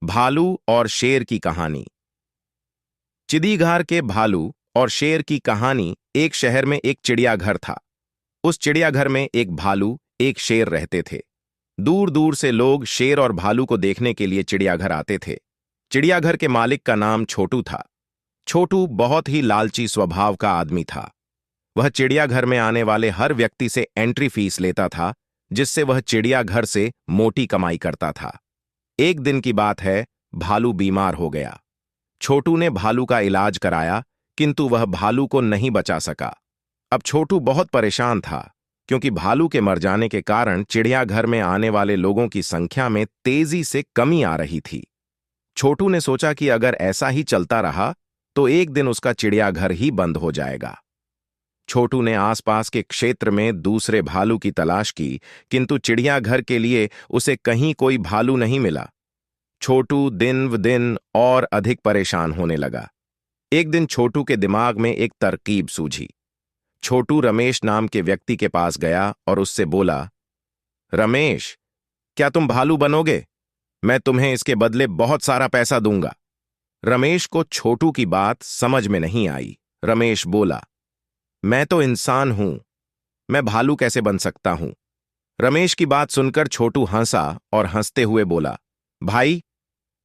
भालू और शेर की कहानी। चिड़ीघर के भालू और शेर की कहानी। एक शहर में एक चिड़ियाघर था। उस चिड़ियाघर में एक भालू, एक शेर रहते थे। दूर दूर से लोग शेर और भालू को देखने के लिए चिड़ियाघर आते थे। चिड़ियाघर के मालिक का नाम छोटू था। छोटू बहुत ही लालची स्वभाव का आदमी था। वह चिड़ियाघर में आने वाले हर व्यक्ति से एंट्री फीस लेता था, जिससे वह चिड़ियाघर से मोटी कमाई करता था। एक दिन की बात है, भालू बीमार हो गया। छोटू ने भालू का इलाज कराया, किंतु वह भालू को नहीं बचा सका। अब छोटू बहुत परेशान था, क्योंकि भालू के मर जाने के कारण चिड़ियाघर में आने वाले लोगों की संख्या में तेजी से कमी आ रही थी। छोटू ने सोचा कि अगर ऐसा ही चलता रहा तो एक दिन उसका चिड़ियाघर ही बंद हो जाएगा। छोटू ने आसपास के क्षेत्र में दूसरे भालू की तलाश की, किंतु चिड़ियाघर के लिए उसे कहीं कोई भालू नहीं मिला। छोटू दिन व दिन और अधिक परेशान होने लगा। एक दिन छोटू के दिमाग में एक तरकीब सूझी। छोटू रमेश नाम के व्यक्ति के पास गया और उससे बोला, रमेश, क्या तुम भालू बनोगे? मैं तुम्हें इसके बदले बहुत सारा पैसा दूंगा। रमेश को छोटू की बात समझ में नहीं आई। रमेश बोला, मैं तो इंसान हूं, मैं भालू कैसे बन सकता हूं? रमेश की बात सुनकर छोटू हंसा और हंसते हुए बोला, भाई,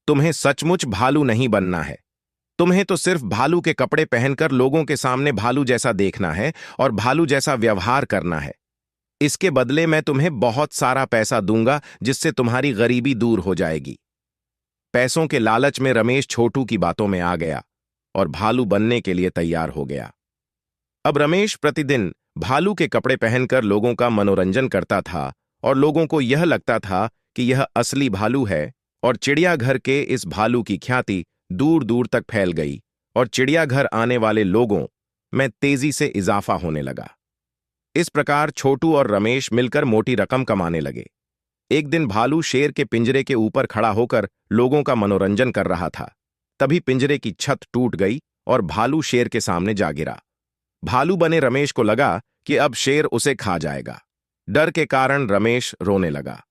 तुम्हें सचमुच भालू नहीं बनना है। तुम्हें तो सिर्फ भालू के कपड़े पहनकर लोगों के सामने भालू जैसा देखना है और भालू जैसा व्यवहार करना है। इसके बदले मैं तुम्हें बहुत सारा पैसा दूंगा, जिससे तुम्हारी गरीबी दूर हो जाएगी। पैसों के लालच में रमेश छोटू की बातों में आ गया और भालू बनने के लिए तैयार हो गया। अब रमेश प्रतिदिन भालू के कपड़े पहनकर लोगों का मनोरंजन करता था और लोगों को यह लगता था कि यह असली भालू है, और चिड़ियाघर के इस भालू की ख्याति दूर दूर तक फैल गई और चिड़ियाघर आने वाले लोगों में तेजी से इजाफा होने लगा। इस प्रकार छोटू और रमेश मिलकर मोटी रकम कमाने लगे। एक दिन भालू शेर के पिंजरे के ऊपर खड़ा होकर लोगों का मनोरंजन कर रहा था। तभी पिंजरे की छत टूट गई और भालू शेर के सामने जा गिरा। भालू बने रमेश को लगा कि अब शेर उसे खा जाएगा। डर के कारण रमेश रोने लगा।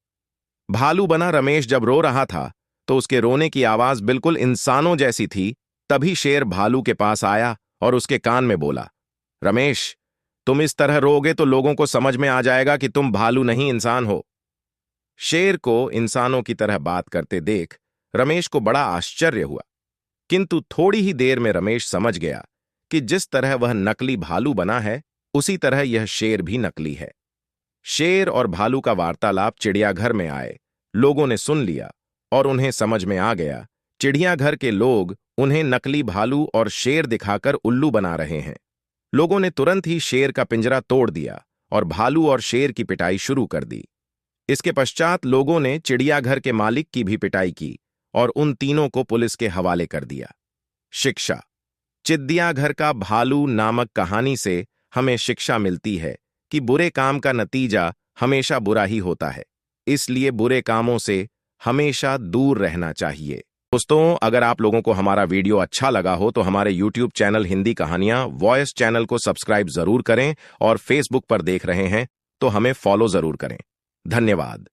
भालू बना रमेश जब रो रहा था तो उसके रोने की आवाज बिल्कुल इंसानों जैसी थी। तभी शेर भालू के पास आया और उसके कान में बोला, रमेश, तुम इस तरह रोओगे तो लोगों को समझ में आ जाएगा कि तुम भालू नहीं इंसान हो। शेर को इंसानों की तरह बात करते देख रमेश को बड़ा आश्चर्य हुआ, किंतु थोड़ी ही देर में रमेश समझ गया कि जिस तरह वह नकली भालू बना है, उसी तरह यह शेर भी नकली है। शेर और भालू का वार्तालाप चिड़ियाघर में आए लोगों ने सुन लिया और उन्हें समझ में आ गया, चिड़ियाघर के लोग उन्हें नकली भालू और शेर दिखाकर उल्लू बना रहे हैं। लोगों ने तुरंत ही शेर का पिंजरा तोड़ दिया और भालू और शेर की पिटाई शुरू कर दी। इसके पश्चात लोगों ने चिड़ियाघर के मालिक की भी पिटाई की और उन तीनों को पुलिस के हवाले कर दिया। शिक्षा। चिड़ियाघर का भालू नामक कहानी से हमें शिक्षा मिलती है कि बुरे काम का नतीजा हमेशा बुरा ही होता है, इसलिए बुरे कामों से हमेशा दूर रहना चाहिए। दोस्तों, अगर आप लोगों को हमारा वीडियो अच्छा लगा हो तो हमारे YouTube चैनल हिंदी कहानियां वॉइस चैनल को सब्सक्राइब जरूर करें और फेसबुक पर देख रहे हैं तो हमें फॉलो जरूर करें। धन्यवाद।